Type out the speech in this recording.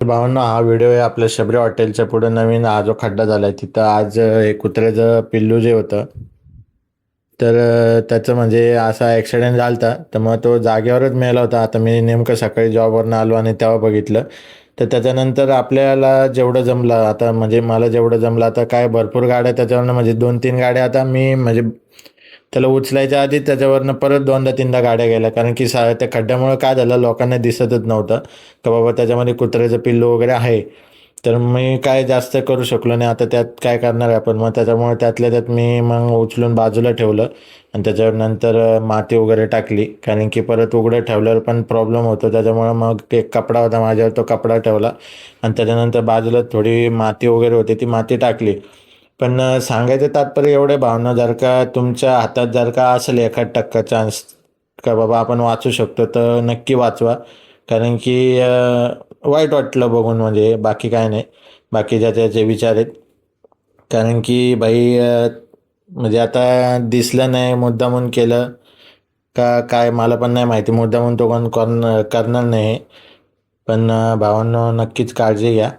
तर भावांनो, हा व्हिडिओ आहे आपल्या शबरी हॉटेलच्या पुढे नवीन हा जो खड्डा झाला आहे तिथं आज हे कुत्र्याचं पिल्लू जे होतं तर त्याचं म्हणजे असा ॲक्सिडेंट झाला होता. तर मग तो जागेवरच मेला होता. आता मी नेमकं सकाळी जॉबवरनं आलो आणि तेव्हा बघितलं. तर त्याच्यानंतर आपल्याला जेवढं जमलं आता म्हणजे मला जेवढं जमलं आता काय भरपूर गाड्या त्याच्यावरनं म्हणजे 2-3 गाड्या आता मी म्हणजे त्याला उचलायच्या आधी त्याच्यावरनं परत 2दा-3दा गाड्या गेल्या. कारण की त्या खड्ड्यामुळं काय झालं लोकांना दिसतच नव्हतं का बाबा त्याच्यामध्ये कुत्र्याचं पिल्लू वगैरे आहे. तर मी काय जास्त करू शकलो नाही. आता त्यात काय करणार आहे आपण. मग त्याच्यामुळे त्यातल्या त्यात मी मग उचलून बाजूला ठेवलं आणि त्याच्यावर नंतर माती वगैरे टाकली. कारण की परत उघडं ठेवल्यावर पण प्रॉब्लेम होतो. त्याच्यामुळं मग एक कपडा होता माझ्यावर तो कपडा ठेवला आणि त्याच्यानंतर बाजूला थोडी माती वगैरे होती ती माती टाकली. पण सांगायचं तात्पर्य एवढे भावना जर का तुमच्या हातात जर का असेल 1% चान्स का बाबा आपण वाचू शकतो तर नक्की वाचवा. कारण की वाईट वाटलं बघून म्हणजे बाकी काय नाही. बाकी ज्याचे विचार आहेत. कारण की भाई म्हणजे आता दिसलं नाही मुद्दामून केलं का काय मला पण नाही माहिती. मुद्दामून तो कोण करणार नाही. पण भावांनो नक्कीच काळजी घ्या.